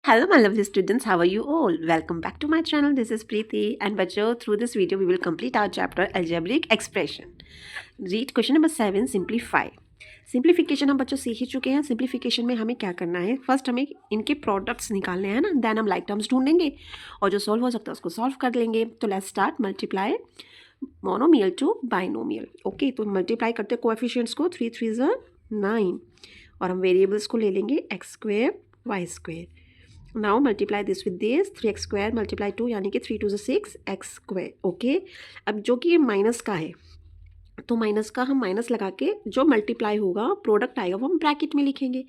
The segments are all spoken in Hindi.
Hello, my lovely students. How are you all? Welcome back to my channel. This is Preeti. And bachcho, through this video, we will complete our chapter Algebraic Expression. Read question number 7. Simplify. Simplification हम बच्चों सीख ही चुके हैं. सिंप्लीफिकेशन में हमें क्या करना है? फर्स्ट हमें इनके प्रोडक्ट्स निकालने हैं ना. देन हम लाइक टर्म्स ढूंढेंगे और जो सॉल्व हो सकता है उसको सॉल्व कर लेंगे. तो let's start. Multiply monomial to binomial. Okay, तो मल्टीप्लाई करते हैं कोएफिशिएंट्स को. 3 3 ज़ा 9 और हम वेरिएबल्स को ले लेंगे x square y square. Now multiply this with this. 3x square multiply 2 यानी कि 3 2 6 एक्स स्क्वायर. ओके, अब जो कि ये माइनस का है तो माइनस का हम माइनस लगा के जो मल्टीप्लाई होगा प्रोडक्ट आएगा वो हम ब्रैकेट में लिखेंगे.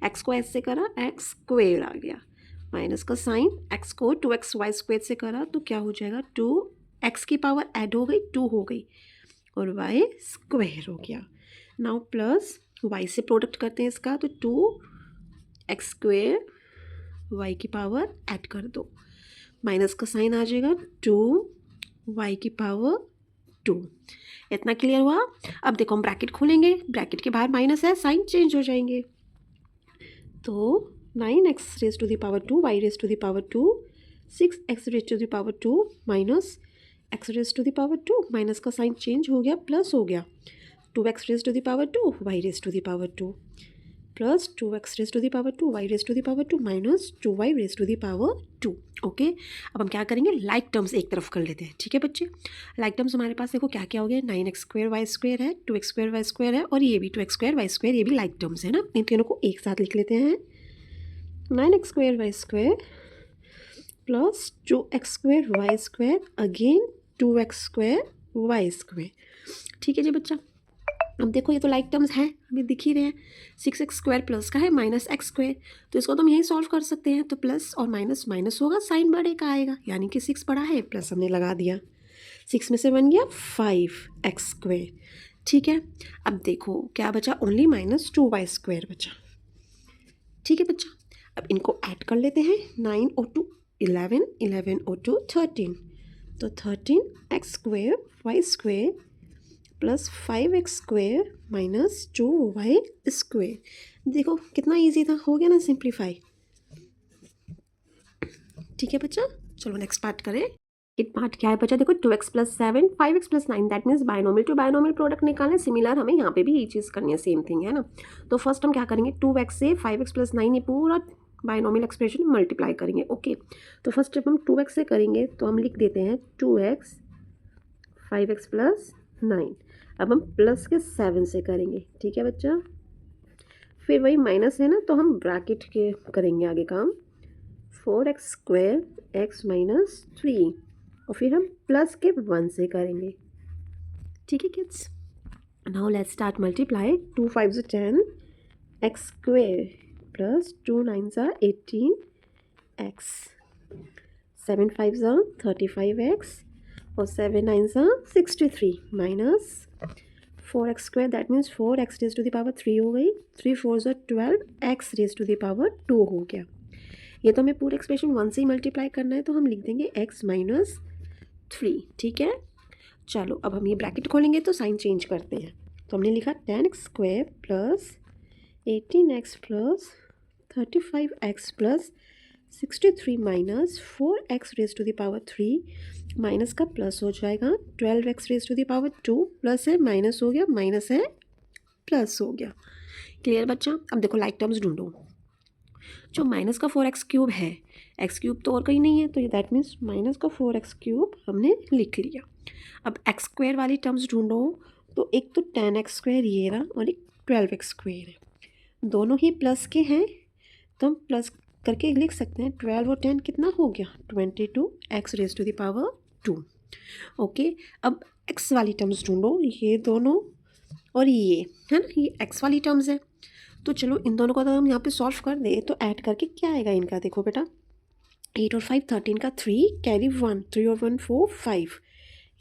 एक्स को ऐसे करा एक्स स्क्वेयर आ गया. माइनस का साइन. एक्स को 2x वाई स्क्वेयर से करा तो क्या हो जाएगा? 2x की पावर ऐड हो गई 2 हो गई और y स्क्वेयर हो गया. नाउ प्लस y से प्रोडक्ट करते हैं इसका तो 2x स्क्वेयर y की पावर ऐड कर दो. माइनस का साइन आ जाएगा 2y की पावर 2. इतना क्लियर हुआ. अब देखो हम ब्रैकेट खोलेंगे. ब्रैकेट के बाहर माइनस है, साइन चेंज हो जाएंगे. तो 9x raise to the power 2 y raise to the power 2 6x raise to the power 2 minus x raise to the power 2. Minus का साइन चेंज हो गया, प्लस हो गया. 2x raise to the power 2 y raise to the power 2 plus 2x raise to the power 2 y raise to the power 2 minus 2y raise to the power 2. Okay, अब हम क्या करेंगे? लाइक टर्म्स एक तरफ कर लेते हैं. ठीक है बच्चे, लाइक टर्म्स हमारे पास देखो क्या क्या हो गया. 9x स्क्वायर वाई स्क्वायर है, 2x स्क्वायर वाई स्क्वायर है और ये भी 2x स्क्वायर वाई स्क्वायर, ये भी लाइक टर्म्स है ना. इन तीनों को एक साथ लिख लेते हैं. 9x square y square plus 2x square y square again 2x square y square. ठीक है जी बच्चा. अब देखो ये तो लाइक टर्म्स हैं, हमें दिख ही रहे हैं. 6x स्क्वायर प्लस का है माइनस एक्स स्क्वायर, तो इसको तो हम यहीं सॉल्व कर सकते हैं. तो प्लस और माइनस माइनस होगा, साइन बड़े का आएगा यानी कि 6 बड़ा है, प्लस हमने लगा दिया. 6 में से बन गया 5x स्क्वायर. ठीक है, अब देखो क्या बचा? ओनली माइनस 2y स्क्वायर बचा. ठीक है बच्चा, अब इनको ऐड कर लेते हैं. 9 और 2 11, 11 और 2 13, तो 13x square y square plus 5x square minus 2y square. देखो कितना इजी था, हो गया ना सिंप्लीफाई. ठीक है बच्चा, चलो नेक्स्ट पार्ट करें. एक पार्ट क्या है बच्चा? देखो 2x plus 7 5x plus 9 that means binomial to binomial product निकालें. सिमिलर हमें यहाँ पे भी ये चीज़ करनी है, सेम थिंग है ना. तो फर्स्ट हम क्या करेंगे? 2x से 5x प्लस 9 ये पूरा बाइनोमियल एक्सप्रेशन मल्टीप्लाई करेंगे. ओके, तो फर्स्ट जब हम 2x से करेंगे तो हम लिख देते हैं 2x 5x प्लस 9. अब हम प्लस के 7 से करेंगे. ठीक है बच्चा, फिर वही माइनस है ना तो हम ब्रैकेट के करेंगे आगे काम. 4x स्क्वायर x माइनस 3 और फिर हम प्लस के 1 से करेंगे. ठीक है kids, now let's start multiply. 2 5 ज़ा 10 x स्क्वायर प्लस 2 9 ज़ा 18 x 7 5 ज़ा 35x और 7 9 ज़ा 63 minus 4x square that means 4x raise to the power 3 हो गई. 3 4 ज़ा 12 x raise to the power 2 हो गया. ये तो हमें पूरे एक्सप्रेशन 1 से ही मल्टीप्लाई करना है तो हम लिख देंगे x माइनस 3. ठीक है, चलो अब हम ये ब्रैकेट खोलेंगे तो साइन चेंज करते हैं. तो हमने लिखा 10x square plus 18x plus 35x plus 63 minus 4x raise to the power 3 minus का प्लस हो जाएगा. 12x raise to the power 2 plus है माइनस हो गया, माइनस है प्लस हो गया. क्लियर बच्चा. अब देखो लाइक टर्म्स ढूंढो. जो माइनस का 4x क्यूब है, x क्यूब तो और कहीं नहीं है, तो दैट मीन्स माइनस का 4x क्यूब हमने लिख लिया. अब x स्क्वायर वाली टर्म्स ढूंढो. तो एक तो 10x स्क्वायर ये रहा और एक 12x स्क्वायर है, दोनों ही प्लस के हैं तो हम प्लस करके लिख सकते हैं. 12 और 10 कितना हो गया? 22x raise to the power 2. Okay, अब x वाली टर्म्स ढूंढो. ये दोनों और ये है ना, ये x वाली टर्म्स है. तो चलो इन दोनों को तो हम यहाँ पे सॉल्व कर दें तो ऐड करके क्या आएगा इनका? देखो बेटा 8 और 5 13 का 3 कैरी 1 3 और 1 4 5.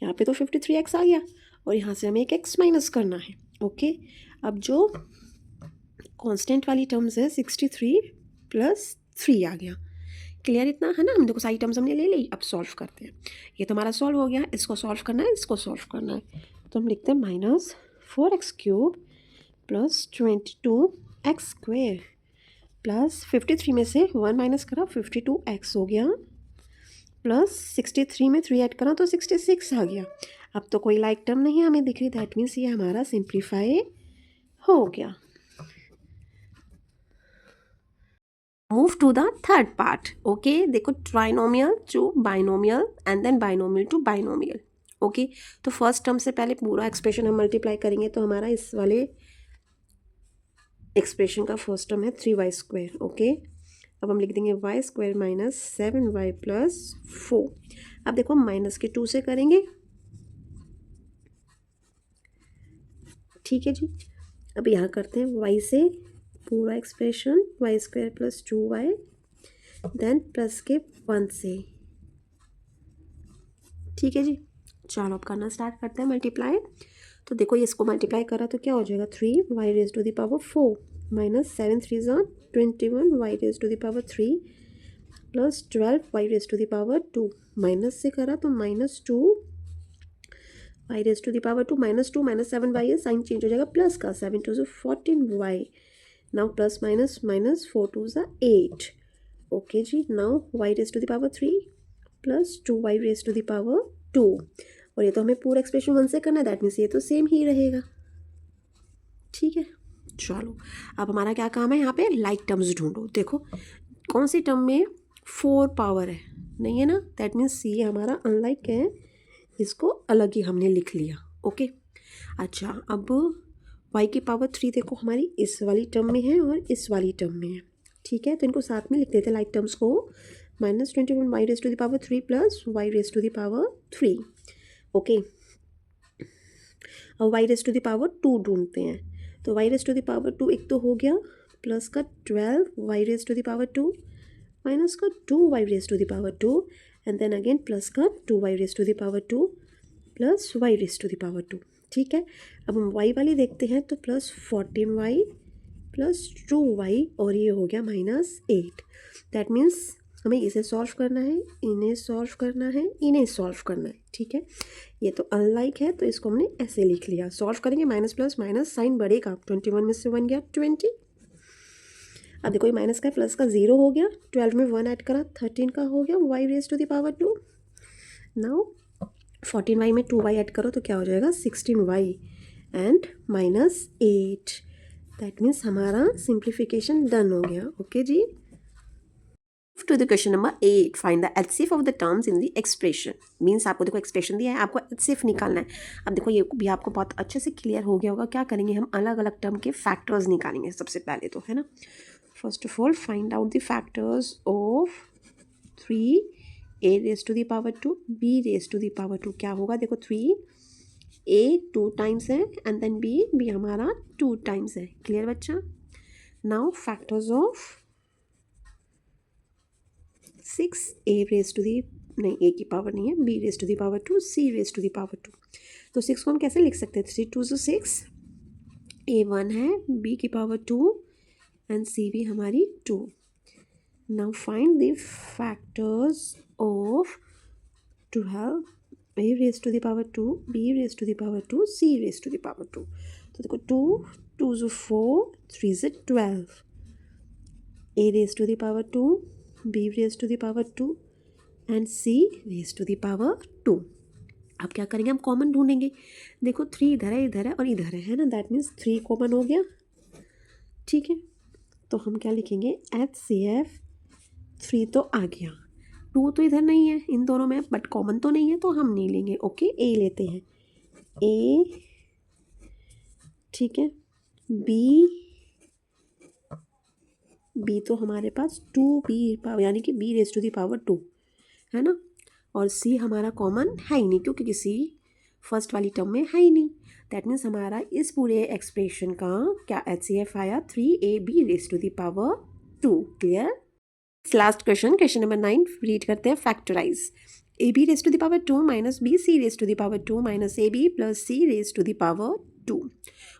यहाँ पे तो 53x आ गया और यहाँ से हमें एक x माइनस करना है. ओके, अब जो कांस्टेंट वाली टर्म्स है 63 प्लस 3 आ गया. क्लियर इतना है ना. हम देखो सारी टर्म्स हमने ले ली. अब सॉल्व करते हैं. ये तो हमारा सॉल्व हो गया, इसको सॉल्व करना है, इसको सॉल्व करना है. तो हम लिखते हैं minus 4x cube plus 22x square plus 53 में से 1 माइनस करा 52x हो गया, प्लस 63 में 3 ऐड करा तो 66 आ गया। अब तो कोई लाइक टर्म नहीं हमें दिख रही, दैट मीन्स ये हमारा सिंप्लीफाई हो गया। Move to the third part. Okay, देखो trinomial to binomial and then binomial to binomial. Okay, तो फर्स्ट टर्म से पहले पूरा एक्सप्रेशन हम मल्टीप्लाई करेंगे, तो हमारा इस वाले एक्सप्रेशन का फर्स्ट टर्म है 3y²। ओके, अब हम लिख देंगे y² माइनस 7y प्लस 4। अब देखो हम माइनस के 2 से करेंगे, ठीक है जी। अब यहाँ करते हैं y से पूरा expression y² plus 2y, then plus के 1 से, ठीक है जी। चलो अब करना स्टार्ट करते हैं मल्टीप्लाई। तो देखो ये इसको मल्टीप्लाई करा तो क्या हो जाएगा 3y⁴ माइनस 7 3 ज़ा 21 y⁴ प्लस 12y⁴ माइनस से करा तो minus 2 y⁴ minus 2 minus 7y है, साइन चेंज हो जाएगा प्लस का, 7 2 14y, now plus minus minus 4 2 8। Okay जी, नाउ y⁴ प्लस 2y⁴, और ये तो हमें पूरा एक्सप्रेशन 1 से करना है, दैट मीन्स ये तो सेम ही रहेगा, ठीक है। चलो अब हमारा क्या काम है, यहाँ पे लाइक टर्म्स ढूंढो। देखो कौन सी टर्म में 4 पावर है, नहीं है ना, दैट मीन्स ये हमारा अनलाइक है, इसको अलग ही हमने लिख लिया। ओके, अच्छा अब y⁴ देखो हमारी इस वाली टर्म में है और इस वाली टर्म में है, ठीक है, तो इनको साथ में लिख देते हैं लाइक टर्म्स को, minus 21 y⁴ plus y⁴। Okay, अब y⁴ ढूंढते हैं, तो y⁴ एक तो हो गया, प्लस का 12 y⁴ माइनस का 2 y⁴, and then again plus का 2 y⁴ प्लस y⁴, ठीक है। अब हम y वाली देखते हैं, तो प्लस 14y प्लस 2y और ये हो गया माइनस 8। दैट मीन्स हमें इसे सॉल्व करना है, इन्हें सॉल्व करना है, इन्हें सॉल्व करना है, ठीक है। ये तो अनलाइक है तो इसको हमने ऐसे लिख लिया, सॉल्व करेंगे माइनस प्लस माइनस साइन बढ़ेगा, 21 में से 1 गया 20। अब देखो ये माइनस का प्लस का 0 हो गया, 12 में 1 ऐड करा 13 का हो गया y⁴ नाउ 14y में 2y ऐड करो तो क्या हो जाएगा 16y and minus 8। That means हमारा सिंप्लीफिकेशन डन हो गया। ओके जी, to the question number 8, find the HCF of the terms in the expression. Means आपको देखो एक्सप्रेशन दिया है, आपको एचसीएफ निकालना है। अब देखो ये भी आपको बहुत अच्छे से क्लियर हो गया होगा, क्या करेंगे हम अलग अलग टर्म के फैक्टर्स निकालेंगे सबसे पहले तो, है ना। First of all find out the factors of 3a⁴ b⁴ क्या होगा, देखो 3a 2 टाइम्स है एंड देन b हमारा 2 टाइम्स है, क्लियर बच्चा। नाउ फैक्टर्स ऑफ 6a⁴ नहीं, a की पावर नहीं है, b⁴ c⁴ तो 6 को हम कैसे लिख सकते हैं, 3 2 6, a 1 है, b की पावर 2 एंड c भी हमारी 2। Now find the factors of 12 a⁴ b⁴ c⁴ तो देखो 2 2 4 3 12, a⁴ b⁴ एंड c⁴ अब क्या करेंगे, हम कॉमन ढूंढेंगे। देखो 3 इधर है और इधर है ना, दैट मीन्स 3 कॉमन हो गया, ठीक है। तो हम क्या लिखेंगे, HCF 3 तो आ गया, 2 तो इधर नहीं है इन दोनों में, बट कॉमन तो नहीं है तो हम नहीं लेंगे। ओके, A लेते हैं, A, ठीक है, B तो हमारे पास 2b यानी कि b⁴ है ना, और C हमारा कॉमन है ही नहीं क्योंकि किसी फर्स्ट वाली टर्म में है ही नहीं। दैट मीन्स हमारा इस पूरे एक्सप्रेशन का क्या HCF आया 3ab⁴, clear. Last question number 9 read करते हैं, factorise ab⁴ minus bc⁴ minus ab plus c⁴.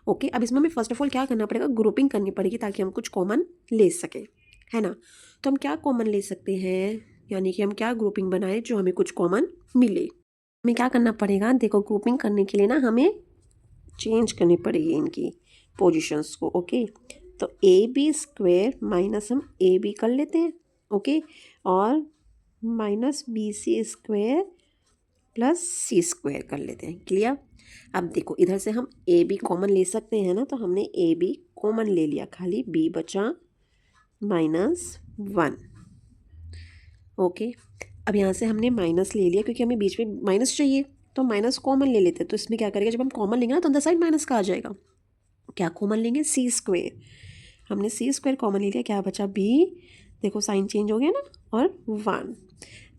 Okay, अब इसमें हमें फर्स्ट ऑफ ऑल क्या करना पड़ेगा, ग्रुपिंग करनी पड़ेगी ताकि हम कुछ कॉमन ले सकें, है ना। तो हम क्या कॉमन ले सकते हैं, यानी कि हम क्या ग्रुपिंग बनाए जो हमें कुछ कॉमन मिले। हमें क्या करना पड़ेगा, देखो ग्रुपिंग करने के लिए ना हमें चेंज करनी पड़ेगी इनकी पोजीशंस को। ओके, तो ए बी स्क्वेयर माइनस हम ए बी कर लेते हैं, ओके, और minus B C square plus C square कर लेते हैं। क्लियर? अब देखो इधर से हम ए बी कॉमन ले सकते हैं ना, तो हमने ए बी कॉमन ले लिया, खाली बी बचा -1, ओके। अब यहाँ से हमने माइनस ले लिया क्योंकि हमें बीच में माइनस चाहिए, तो माइनस कॉमन ले लेते हैं। तो इसमें क्या करेगा, जब हम कॉमन लेंगे ना तो अंदर साइड माइनस का आ जाएगा। क्या कॉमन लेंगे, सी स्क्वेयर। हमने सी स्क्वेयर कॉमन ले लिया, क्या बचा बी, देखो साइन चेंज हो गया ना, और 1।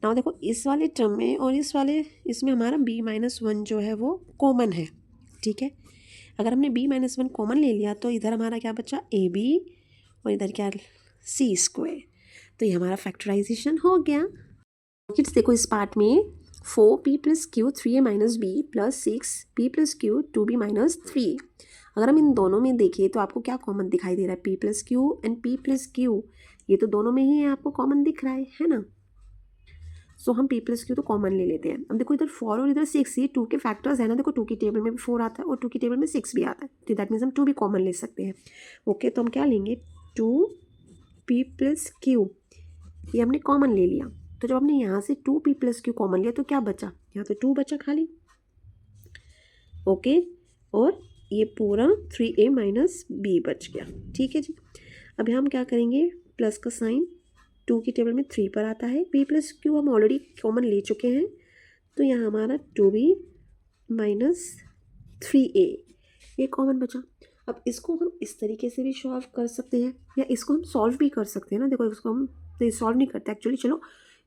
नाउ देखो इस वाले टर्म में और इस वाले इसमें हमारा b-1 जो है वो कॉमन है, ठीक है। अगर हमने b-1 कॉमन ले लिया तो इधर हमारा क्या बचा ए बी, और इधर क्या सी स्क्वेयर। तो ये हमारा फैक्टराइजेशन हो गया। किड्स देखो इस पार्ट में 4p + q 3a - b + 6p + q 2b - 3। अगर हम इन दोनों में देखें तो आपको क्या कॉमन दिखाई दे रहा है, p + q and p + q, ये तो दोनों में ही आपको कॉमन दिख रहा है ना। सो हम p + q तो कॉमन ले लेते हैं। अब देखो इधर 4 और इधर 6, ये 2 के फैक्टर्स है ना। देखो 2 की टेबल में भी 4 आता है और 2 की टेबल में 6 भी आता है, तो दैट मीन्स हम 2 भी कॉमन ले सकते हैं, ओके। तो हम क्या लेंगे, 2p + q, ये हमने कॉमन ले लिया। तो जब हमने यहाँ से 2p + q कॉमन लिया तो क्या बचा, यहाँ तो 2 बचा खाली, ओके, और ये पूरा 3a - b बच गया, ठीक है जी। अब हम क्या करेंगे, प्लस का साइन 2 की टेबल में 3 पर आता है, p + q हम ऑलरेडी कॉमन ले चुके हैं, तो यहाँ हमारा 2b - 3a ये कॉमन बचा। अब इसको हम इस तरीके से भी सॉल्व कर सकते हैं, या इसको हम सॉल्व भी कर सकते हैं ना। देखो इसको हम सॉल्व नहीं करते एक्चुअली, चलो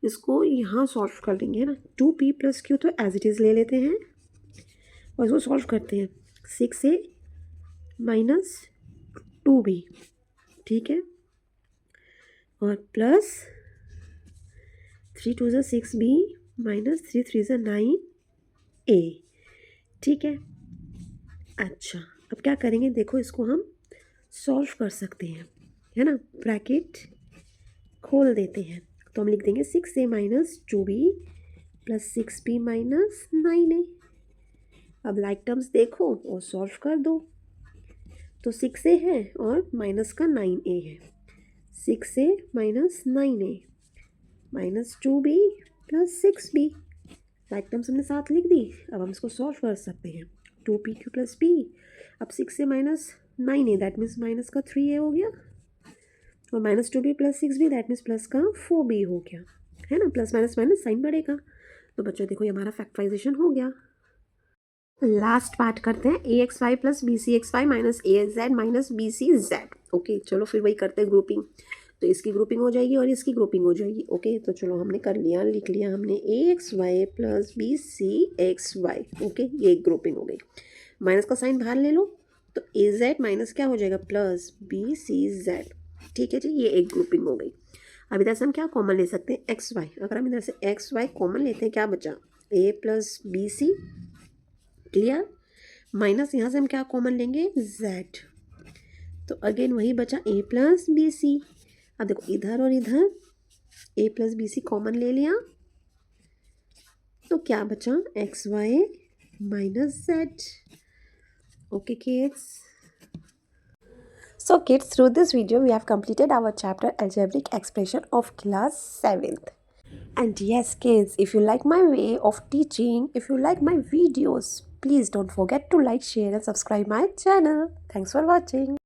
इसको यहाँ सॉल्व कर देंगे, है ना। 2p + q तो एज इट इज़ ले लेते हैं और इसको सॉल्व करते हैं, 6a - 2b, ठीक है, और प्लस 3 2 = 6b - 3 3 = 9a, ठीक है। अच्छा अब क्या करेंगे, देखो इसको हम सॉल्व कर सकते हैं, है ना। ब्रैकेट खोल देते हैं, तो हम लिख देंगे 6a - 2b + 6b - 9a। अब लाइक टर्म्स देखो और सॉल्व कर दो, तो 6a है और माइनस का 9a है, 6a - 9a -2b + 6b, like terms हमने साथ लिख दी। अब हम इसको सॉल्व कर सकते हैं, 2pq + p, अब 6a - 9a that means minus का 3a हो गया, और -2b + 6b that means plus का 4b हो गया, है ना। प्लस माइनस माइनस साइन बढ़ेगा। तो बच्चों देखो ये हमारा फैक्टराइजेशन हो गया। लास्ट पार्ट करते हैं, axy + bcxy - az - bcz, okay. चलो फिर वही करते हैं ग्रुपिंग, तो इसकी ग्रुपिंग हो जाएगी और इसकी ग्रुपिंग हो जाएगी, ओके। तो चलो हमने कर लिया, लिख लिया हमने axy + bcxy, ओके, ये एक ग्रुपिंग हो गई। माइनस का साइन बाहर ले लो, तो az माइनस क्या हो जाएगा, प्लस bcz, ठीक है जी, ये एक ग्रुपिंग हो गई। अब इधर से हम क्या कॉमन ले सकते हैं, xy। अगर हम इधर से xy कॉमन लेते हैं, क्या बचा, a + bc, क्लियर, माइनस यहाँ से हम क्या कॉमन लेंगे, z, तो अगेन वही बचा a + bc। अब देखो इधर और इधर a + bc कॉमन ले लिया, तो क्या बचा, xy - z, okay kids. So kids, through this video we have completed our chapter algebraic expression of class 7th. And yes kids, if you like my way of teaching, if you like my videos, please don't forget to like, share and subscribe my channel. Thanks for watching.